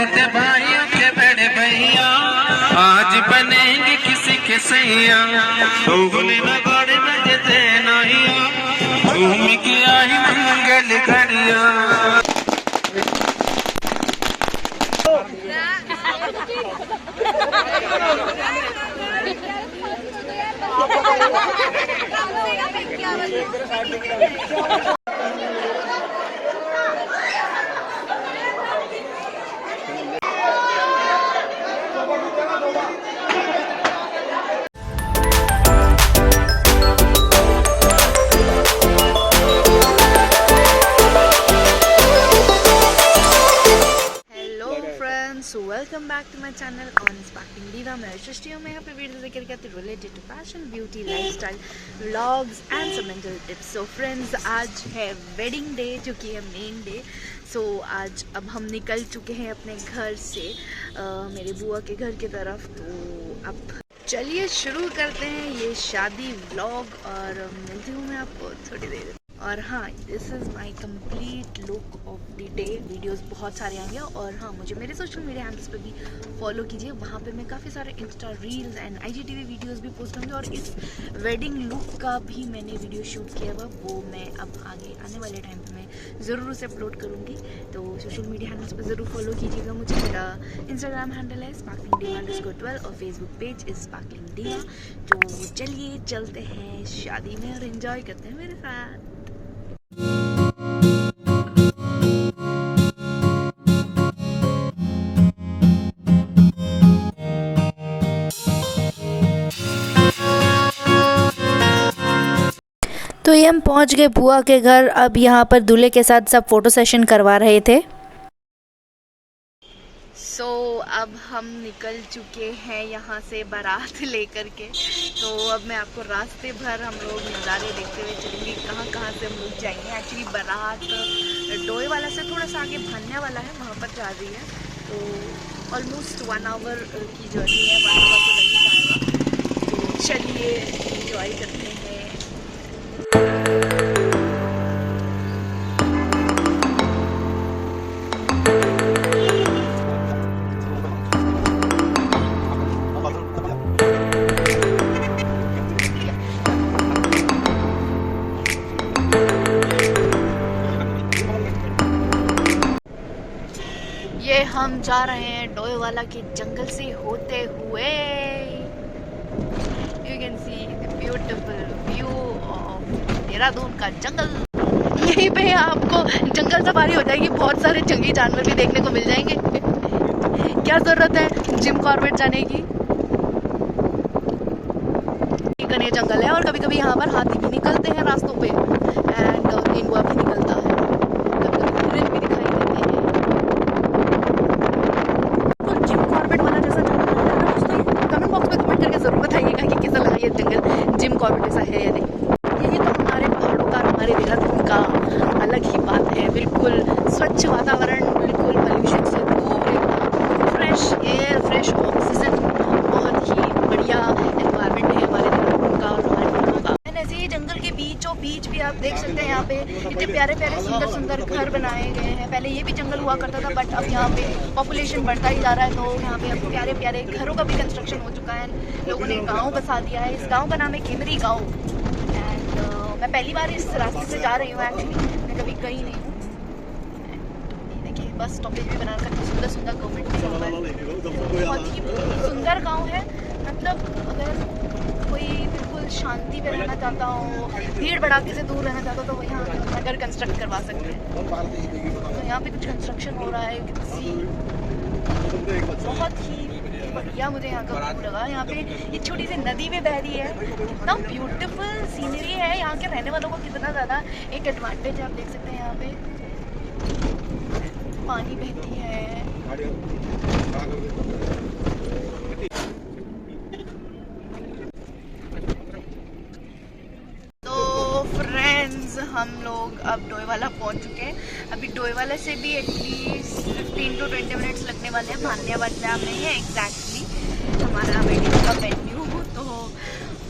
भाइयों के बड़े भैया आज बनेंगे किसी के सैया, उगले न गड़े न जते नैया, घूम के आई मंगल घड़िया। So welcome back to my channel on Sparkling Diva। मैं सृष्टि हूँ। मैं यहाँ पे वीडियो लेकर के आती हूँ related to fashion, beauty, lifestyle, vlogs and समेंटल टिप्स। सो फ्रेंड्स, आज है वेडिंग डे जो कि है मेन डे। सो आज अब हम निकल चुके हैं अपने घर से मेरे बुआ के घर की तरफ। तो अब चलिए शुरू करते हैं ये शादी व्लॉग और मिलती हूँ मैं आपको थोड़ी देर। और हाँ, this is my complete look of the day. Videos बहुत सारे आएंगे और हाँ, मुझे मेरे सोशल मीडिया हैंडल्स पे भी फॉलो कीजिए। वहाँ पे मैं काफ़ी सारे Insta reels and IGTV videos भी पोस्ट करूँगी और इस वेडिंग लुक का भी मैंने वीडियो शूट किया हुआ, वो मैं अब आगे आने वाले टाइम पे मैं ज़रूर उसे अपलोड करूँगी। तो सोशल मीडिया हैंडल्स पे ज़रूर फॉलो कीजिएगा मुझे। मेरा इंस्टाग्राम हैंडल है sparklingdiva_12 और Facebook page is sparkling diva. तो चलिए चलते हैं शादी में और इन्जॉय करते हैं मेरे साथ। तो ये हम पहुंच गए बुआ के घर। अब यहाँ पर दूल्हे के साथ सब फोटो सेशन करवा रहे थे। सो अब हम निकल चुके हैं यहाँ से बारात लेकर के। तो अब मैं आपको रास्ते भर हम लोग नज़ारे देखते हुए चलेंगे कहाँ कहाँ से हम लोग जाएंगे। एक्चुअली बारात डोई वाला से थोड़ा सा आगे भान्ने वाला है, वहाँ पर जा रही है। तो ऑलमोस्ट 1 आवर की जर्नी है, 1 आवर तो लग ही जाएगा। तो चलिए एंजॉय करते हैं। ये हम जा रहे हैं डोईवाला के जंगल से होते हुए। You can see the beautiful view of Dehradun का जंगल। यहीं पे आपको जंगल सफारी हो जाएगी, बहुत सारे जंगली जानवर भी देखने को मिल जाएंगे। क्या जरूरत है जिम कॉर्बेट जाने की। घने जंगल है और कभी कभी यहाँ पर हाथी भी निकलते हैं रास्तों पे एंड तेंदुआ भी निकलता है, कभी कभी हिरन भी दिखाई देते हैं। जिम कॉर्बेट वाला जैसा जंगल है ना दोस्तों, कमेंट बॉक्स में कमेंट करके जरूर बताइएगा कि कैसा लगा ये जंगल, जिम कॉर्बेट जैसा है या नहीं। ये तो हमारे पहाड़ों का, हमारे देहरादून का अलग ही बात है। बिल्कुल स्वच्छ वातावरण, बिल्कुल पॉल्यूशन से दूर, फ्रेश एयर, फ्रेश ऑक्सीजन, बहुत ही बढ़िया एनवायरनमेंट है हमारे देहरादून का और हमारे पहाड़ों का। ऐसे ही जंगल के बीचों बीच भी आप देख सकते हैं यहाँ पे इतने प्यारे प्यारे सुंदर सुंदर घर बनाए गए हैं। पहले ये भी जंगल हुआ करता था बट अब यहाँ पे पॉपुलेशन बढ़ता ही जा रहा है, तो यहाँ पे अब प्यारे प्यारे घरों का भी कंस्ट्रक्शन हो चुका है। लोगों ने गाँव बसा दिया है। इस गाँव का नाम है केमरी गाँव एंड मैं पहली बार इस रास्ते से जा रही हूँ। एक्चुअली मैं कभी गई नहीं हूँ। देखिए बस स्टॉपेज भी बना रखा है, सुंदर सुंदर गवर्नमेंट भी हुआ है। बहुत ही सुंदर गाँव है। मतलब अगर कोई बिल्कुल शांति पे रहना चाहता हो, भीड़ भड़ाके से दूर रहना चाहता हो, तो यहाँ अगर कंस्ट्रक्ट करवा सकते हैं। तो यहाँ पे कुछ कंस्ट्रक्शन हो रहा है किसी, बहुत ही बढ़िया मुझे यहाँ का व्यू लगा। यहाँ पे एक छोटी सी नदी भी बह रही है, इतना ब्यूटीफुल सीनरी है। यहाँ के रहने वालों को कितना ज़्यादा एक एडवांटेज है, आप देख सकते हैं यहाँ पे पानी बहती है। हम लोग अब डोईवाला पहुंच चुके हैं। अभी डोईवाला से भी एटलीस्ट 15 to 20 मिनट्स लगने वाले हैं। भान्या नहीं है एग्जैक्टली हमारा वेडिंग का वेन्यू। तो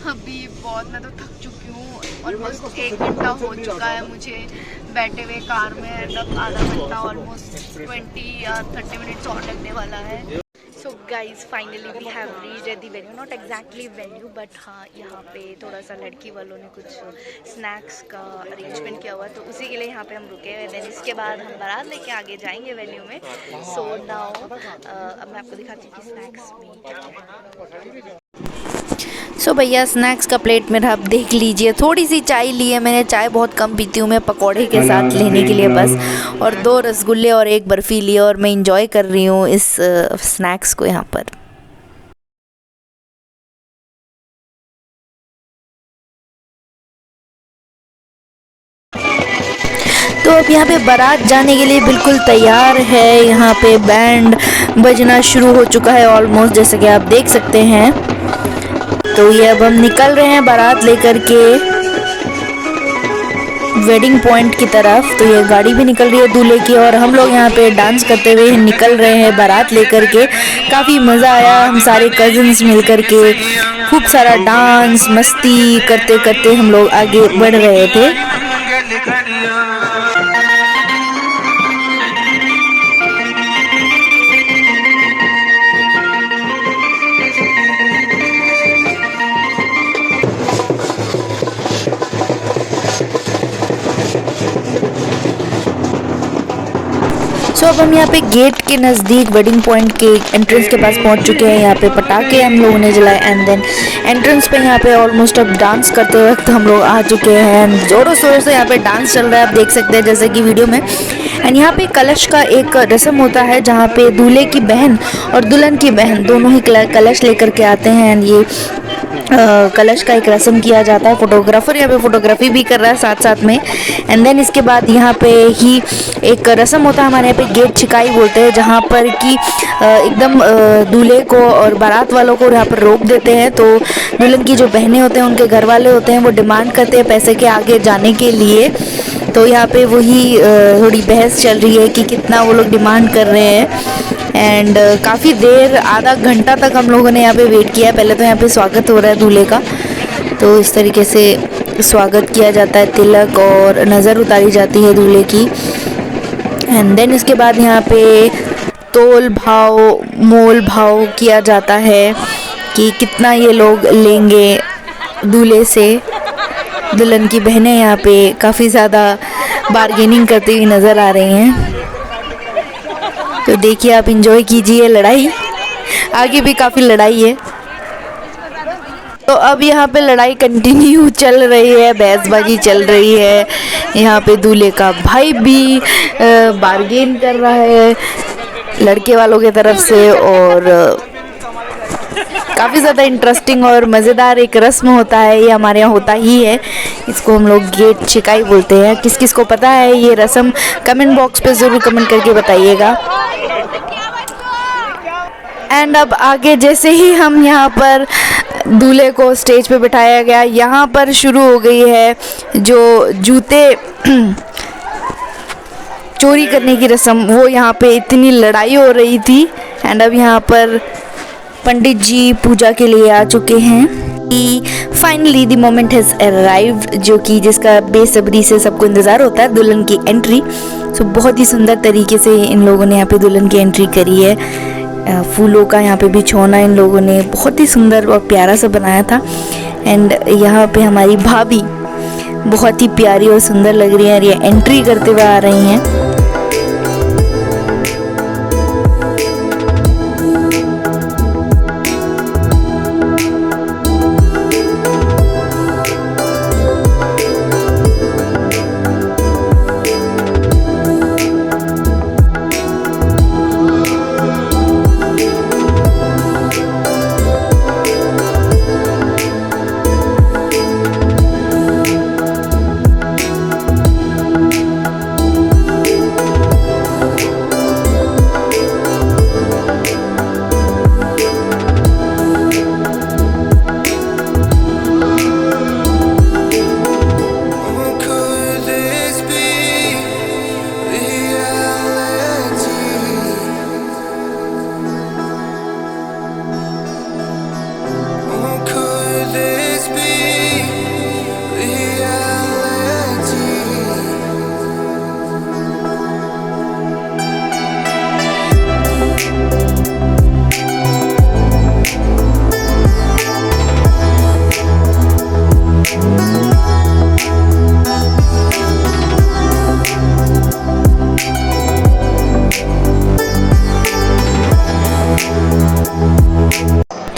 अभी बहुत, मैं तो थक चुकी हूँ। ऑलमोस्ट 1 घंटा हो चुका है मुझे बैठे हुए कार में, एंड अब आधा घंटा ऑलमोस्ट 20 या 30 मिनट्स और लगने वाला है। So guys finally we have reached at the venue, not exactly venue but हाँ, यहाँ पे थोड़ा सा लड़की वालों ने कुछ स्नैक्स का अरेंजमेंट किया हुआ है, तो उसी के लिए यहाँ पे हम रुके हुए। देन इसके बाद हम बारात लेके आगे जाएंगे वेन्यू में। सो नाउ अब मैं आपको दिखाती हूँ कि स्नैक्स में क्या है। सो भैया स्नैक्स का प्लेट मेरा आप देख लीजिए, थोड़ी सी चाय ली है मैंने। चाय बहुत कम पीती हूँ मैं, पकौड़े के साथ लेने के लिए बस, और 2 रसगुल्ले और 1 बर्फ़ी ली, और मैं इंजॉय कर रही हूँ इस स्नैक्स को यहाँ पर। तो अब यहाँ पे बारात जाने के लिए बिल्कुल तैयार है। यहाँ पे बैंड बजना शुरू हो चुका है ऑलमोस्ट, जैसे कि आप देख सकते हैं। तो ये अब हम निकल रहे हैं बारात लेकर के वेडिंग पॉइंट की तरफ। तो ये गाड़ी भी निकल रही है दूल्हे की, और हम लोग यहाँ पे डांस करते हुए निकल रहे हैं बारात लेकर के। काफ़ी मज़ा आया, हम सारे कज़न्स मिल कर के खूब सारा डांस मस्ती करते करते हम लोग आगे बढ़ रहे थे। सो अब हम यहाँ पे गेट के नज़दीक वेडिंग पॉइंट के एंट्रेंस के पास पहुँच चुके हैं। यहाँ पे पटाखे हम लोगों ने जलाए, एंड देन एंट्रेंस पे यहाँ पे ऑलमोस्ट अब डांस करते वक्त हम लोग आ चुके हैं। ज़ोरों शोरों से यहाँ पे डांस चल रहा है, आप देख सकते हैं जैसे कि वीडियो में। एंड यहाँ पे कलश का एक रस्म होता है, जहाँ पे दूल्हे की बहन और दुल्हन की बहन दोनों ही कलश लेकर के आते हैं। एंड ये कलश का एक रस्म किया जाता है। फोटोग्राफर यहाँ पे फोटोग्राफी भी कर रहा है साथ साथ में। एंड देन इसके बाद यहाँ पे ही एक रस्म होता है हमारे यहाँ पे, गेट छिकाई बोलते हैं, जहाँ पर कि एकदम दूल्हे को और बारात वालों को यहाँ पर रोक देते हैं। तो दुल्हन की जो बहनें होते हैं, उनके घर वाले होते हैं, वो डिमांड करते हैं पैसे के आगे जाने के लिए। तो यहाँ पे वही थोड़ी बहस चल रही है कि कितना वो लोग डिमांड कर रहे हैं। एंड काफ़ी देर, आधा घंटा तक हम लोगों ने यहाँ पे वेट किया। पहले तो यहाँ पे स्वागत हो रहा है दूल्हे का, तो इस तरीके से स्वागत किया जाता है, तिलक और नज़र उतारी जाती है दूल्हे की। एंड देन इसके बाद यहाँ पे तोल भाव मोल भाव किया जाता है कि कितना ये लोग लेंगे दूल्हे से। दुल्हन की बहनें यहाँ पे काफ़ी ज़्यादा बार्गेनिंग करती हुई नज़र आ रही हैं। तो देखिए, आप इंजॉय कीजिए लड़ाई, आगे भी काफ़ी लड़ाई है। तो अब यहाँ पे लड़ाई कंटिन्यू चल रही है, बहसबाजी चल रही है। यहाँ पे दूल्हे का भाई भी बार्गेन कर रहा है लड़के वालों की तरफ से, और काफ़ी ज़्यादा इंटरेस्टिंग और मज़ेदार एक रस्म होता है, ये हमारे यहाँ होता ही है। इसको हम लोग गेट छिकाई बोलते हैं। किस किस को पता है ये रस्म, कमेंट बॉक्स पे ज़रूर कमेंट करके बताइएगा। एंड अब आगे जैसे ही हम यहाँ पर दूल्हे को स्टेज पे बिठाया गया, यहाँ पर शुरू हो गई है जो जूते चोरी करने की रस्म। वो यहाँ पे इतनी लड़ाई हो रही थी। एंड अब यहाँ पर पंडित जी पूजा के लिए आ चुके हैं। Finally the moment has arrived, जो कि जिसका बेसब्री से सबको इंतज़ार होता है, दुल्हन की एंट्री। सो बहुत ही सुंदर तरीके से इन लोगों ने यहाँ पे दुल्हन की एंट्री करी है। फूलों का यहाँ पे बिछौना इन लोगों ने बहुत ही सुंदर और प्यारा सा बनाया था। एंड यहाँ पे हमारी भाभी बहुत ही प्यारी और सुंदर लग रही है, और ये एंट्री करते हुए आ रही हैं।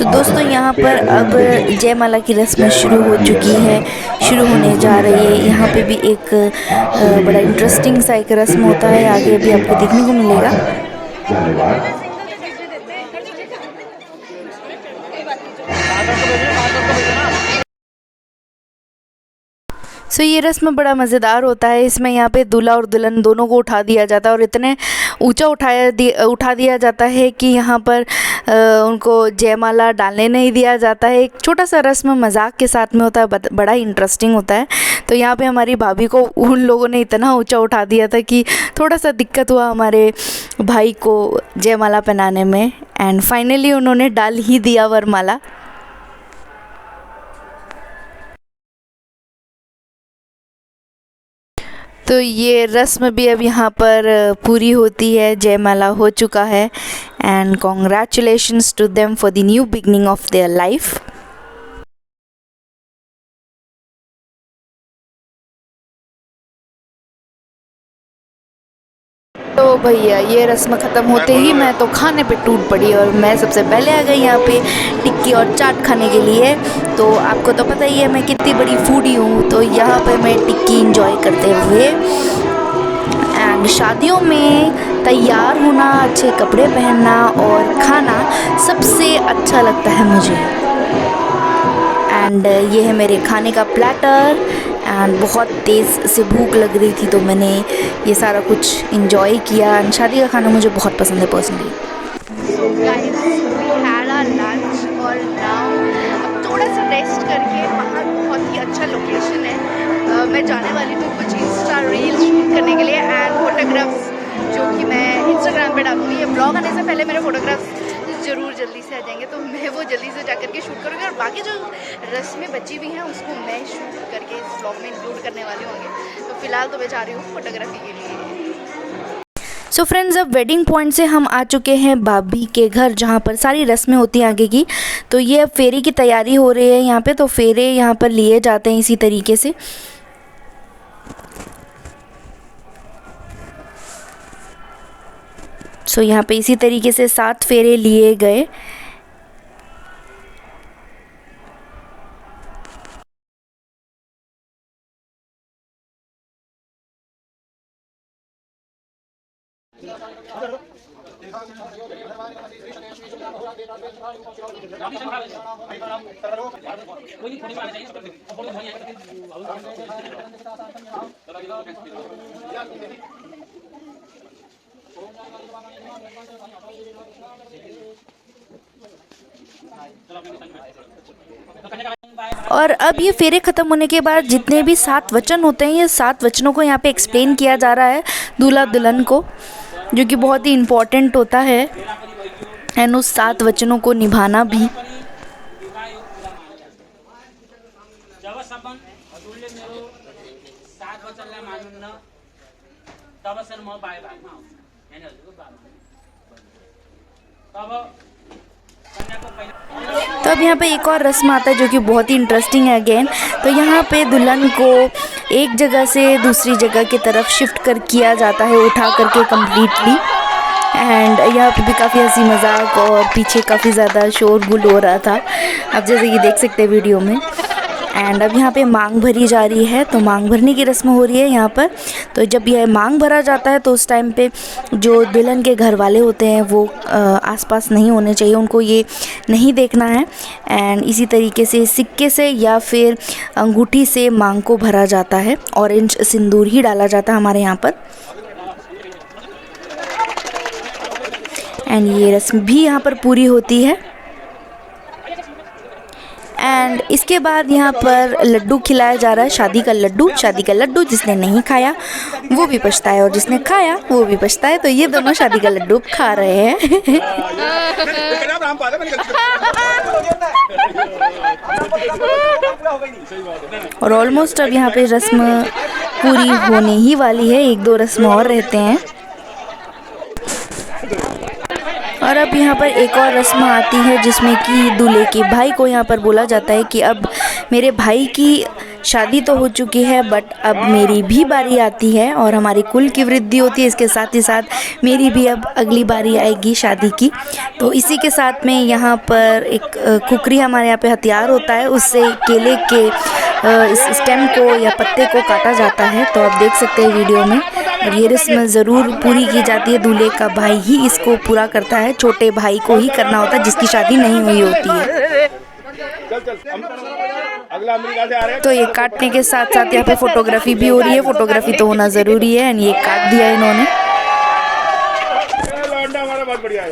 तो दोस्तों यहाँ पर अब जयमाला की रस्म शुरू हो चुकी है, शुरू होने जा रही है। यहाँ पे भी एक बड़ा इंटरेस्टिंग सा एक रस्म होता है, आगे भी आपको देखने को मिलेगा। सो ये रस्म बड़ा मज़ेदार होता है। इसमें यहाँ पे दूल्हा और दुल्हन दोनों को उठा दिया जाता है और इतने ऊंचा उठा दिया जाता है कि यहाँ पर उनको जयमाला डालने नहीं दिया जाता है। एक छोटा सा रस्म मजाक के साथ में होता है, बड़ा ही इंटरेस्टिंग होता है। तो यहाँ पे हमारी भाभी को उन लोगों ने इतना ऊंचा उठा दिया था कि थोड़ा सा दिक्कत हुआ हमारे भाई को जयमाला पहनाने में, एंड फाइनली उन्होंने डाल ही दिया वरमाला। तो ये रस्म भी अब यहाँ पर पूरी होती है, जयमाला हो चुका है, and congratulations to them for the new beginning of their life. तो भैया ये रस्म ख़त्म होते ही मैं तो खाने पे टूट पड़ी और मैं सबसे पहले आ गई यहाँ पे टिक्की और चाट खाने के लिए। तो आपको तो पता ही है मैं कितनी बड़ी फूडी हूँ, तो यहाँ पे मैं टिक्की एंजॉय करते हुए, एंड शादियों में तैयार होना, अच्छे कपड़े पहनना और खाना सबसे अच्छा लगता है मुझे। एंड ये है मेरे खाने का प्लेटर, एंड बहुत तेज़ से भूख लग रही थी तो मैंने ये सारा कुछ इंजॉय किया। एंड शादी का खाना मुझे बहुत पसंद है personally. So guys we had our lunch और नाउ अब थोड़ा सा रेस्ट करके, बाहर बहुत ही अच्छा लोकेशन है। मैं जाने वाली हूँ कुछ इंस्टा रील शूट करने के लिए एंड फोटोग्राफ्स जो कि मैं इंस्टाग्राम पे डालूँगी। ये ब्लॉग आने से पहले मेरे फोटोग्राफ्स ज़रूर जल्दी से आ जाएंगे, तो मैं वो जल्दी से जा करके शूट करूँगी और बाकी जो रस्में बची हुई हैं उसको मैं शूट करके इस व्लॉग में इंक्लूड करने वाली होंगी। तो फिलहाल तो मैं जा रही हूँ फोटोग्राफी के लिए। सो फ्रेंड्स, अब वेडिंग पॉइंट से हम आ चुके हैं भाभी के घर, जहाँ पर सारी रस्में होती हैं आगे की। तो ये अब फेरे की तैयारी हो रही है यहाँ पे, तो फेरे यहाँ पर लिए जाते हैं इसी तरीके से। सो यहाँ पे इसी तरीके से 7 फेरे लिए गए। और अब ये फेरे ख़त्म होने के बाद जितने भी 7 वचन होते हैं, ये 7 वचनों को यहाँ पे एक्सप्लेन किया जा रहा है दूल्हा दुल्हन को, जो कि बहुत ही इम्पोर्टेंट होता है, एंड उस 7 वचनों को निभाना भी। तो अब यहाँ पे एक और रस्म आता है जो कि बहुत ही इंटरेस्टिंग है अगेन। तो यहाँ पे दुल्हन को एक जगह से दूसरी जगह की तरफ शिफ्ट किया जाता है, उठा करके कम्प्लीटली। एंड यहाँ पे भी काफ़ी हंसी मजाक और पीछे काफ़ी ज़्यादा शोरगुल हो रहा था, आप जैसे कि देख सकते हैं वीडियो में। एंड अब यहाँ पे मांग भरी जा रही है, तो मांग भरने की रस्म हो रही है यहाँ पर। तो जब यह मांग भरा जाता है तो उस टाइम पे जो दुल्हन के घर वाले होते हैं वो आसपास नहीं होने चाहिए, उनको ये नहीं देखना है। एंड इसी तरीके से सिक्के से या फिर अंगूठी से मांग को भरा जाता है, ऑरेंज सिंदूर ही डाला जाता है हमारे यहाँ पर। एंड ये रस्म भी यहाँ पर पूरी होती है। एंड इसके बाद यहाँ पर लड्डू खिलाया जा रहा है, शादी का लड्डू। जिसने नहीं खाया वो भी पछताए और जिसने खाया वो भी पछताए। तो ये दोनों शादी का लड्डू खा रहे हैं। और ऑलमोस्ट अब यहाँ पे रस्म पूरी होने ही वाली है, 1-2 रस्म और रहते हैं। और अब यहाँ पर एक और रस्म आती है जिसमें कि दूल्हे के भाई को यहाँ पर बोला जाता है कि अब मेरे भाई की शादी तो हो चुकी है बट अब मेरी भी बारी आती है और हमारी कुल की वृद्धि होती है। इसके साथ ही साथ मेरी भी अब अगली बारी आएगी शादी की। तो इसी के साथ में यहाँ पर एक खुकरी हमारे यहाँ पे हथियार होता है, उससे केले के इस स्टेम को या पत्ते को काटा जाता है। तो आप देख सकते हैं वीडियो में। और ये रस्म ज़रूर पूरी की जाती है, दूल्हे का भाई ही इसको पूरा करता है, छोटे भाई को ही करना होता है जिसकी शादी नहीं हुई होती है। तो ये काटने के साथ साथ यहाँ पे फोटोग्राफी भी हो रही है। फोटोग्राफी तो होना ज़रूरी है। एंड ये काट दिया इन्होंने। बहुत बढ़िया है।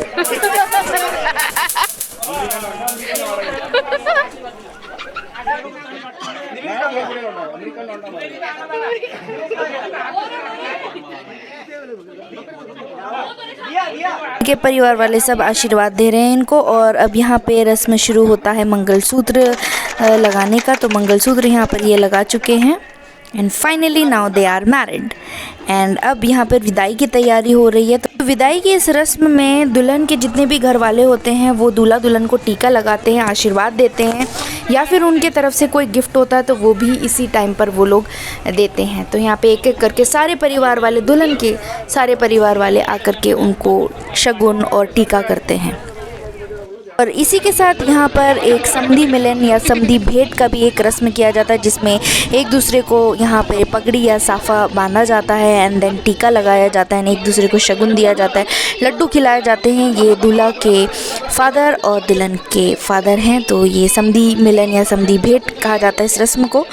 के परिवार वाले सब आशीर्वाद दे रहे हैं इनको। और अब यहाँ पे रस्म शुरू होता है मंगलसूत्र लगाने का। तो मंगलसूत्र यहाँ पर ये लगा चुके हैं and finally now they are married. And अब यहाँ पर विदाई की तैयारी हो रही है। तो विदाई की इस रस्म में दुल्हन के जितने भी घर वाले होते हैं वो दूल्हा दुल्हन को टीका लगाते हैं, आशीर्वाद देते हैं, या फिर उनके तरफ से कोई गिफ्ट होता है तो वो भी इसी टाइम पर वो लोग देते हैं। तो यहाँ पे एक एक करके सारे परिवार वाले, दुल्हन के सारे परिवार वाले आकर के उनको शगुन और टीका करते हैं। और इसी के साथ यहाँ पर एक समधी मिलन या समधी भेंट का भी एक रस्म किया जाता है, जिसमें एक दूसरे को यहाँ पे पगड़ी या साफ़ा बांधा जाता है एंड देन टीका लगाया जाता है, एक दूसरे को शगुन दिया जाता है, लड्डू खिलाए जाते हैं। ये दूल्हा के फादर और दुल्हन के फादर हैं। तो ये समधी मिलन या समधी भेंट कहा जाता है इस रस्म को।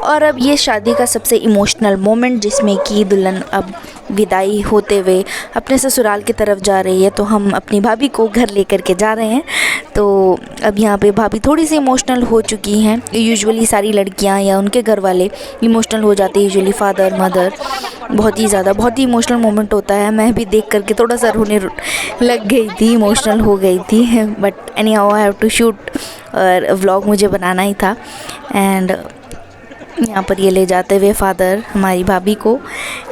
और अब ये शादी का सबसे इमोशनल मोमेंट, जिसमें कि दुल्हन अब विदाई होते हुए अपने ससुराल की तरफ जा रही है। तो हम अपनी भाभी को घर लेकर के जा रहे हैं। तो अब यहाँ पे भाभी थोड़ी सी इमोशनल हो चुकी हैं। यूजुअली सारी लड़कियां या उनके घर वाले इमोशनल हो जाते हैं, यूजुअली फादर मदर, बहुत ही ज़्यादा, बहुत ही इमोशनल मोमेंट होता है। मैं भी देख करके थोड़ा सा रोने लग गई थी, इमोशनल हो गई थी। But anyhow I have to shoot, और व्लॉग मुझे बनाना ही था। एंड यहाँ पर ये ले जाते हुए फादर हमारी भाभी को।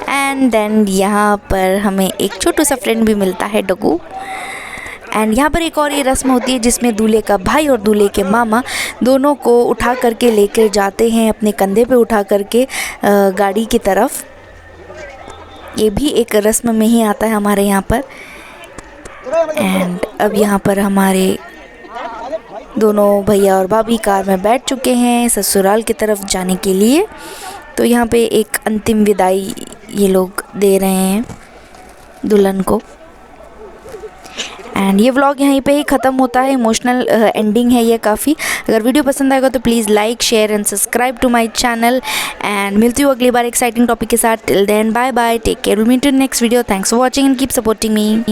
एंड देन यहाँ पर हमें एक छोटा सा फ्रेंड भी मिलता है, डगू। एंड यहाँ पर एक और ये रस्म होती है जिसमें दूल्हे का भाई और दूल्हे के मामा दोनों को उठा करके लेकर जाते हैं, अपने कंधे पे उठा करके गाड़ी की तरफ। ये भी एक रस्म में ही आता है हमारे यहाँ पर। एंड अब यहाँ पर हमारे दोनों भैया और भाभी कार में बैठ चुके हैं ससुराल की तरफ जाने के लिए। तो यहाँ पे एक अंतिम विदाई ये लोग दे रहे हैं दुल्हन को। एंड ये व्लॉग यहीं पे ही ख़त्म होता है। इमोशनल एंडिंग है ये काफ़ी। अगर वीडियो पसंद आएगा तो please like, share and subscribe to my channel. And मिलती हूँ अगली बार एक्साइटिंग टॉपिक के साथ। Till then bye bye, take care, will meet in next video. Thanks for watching and keep supporting me.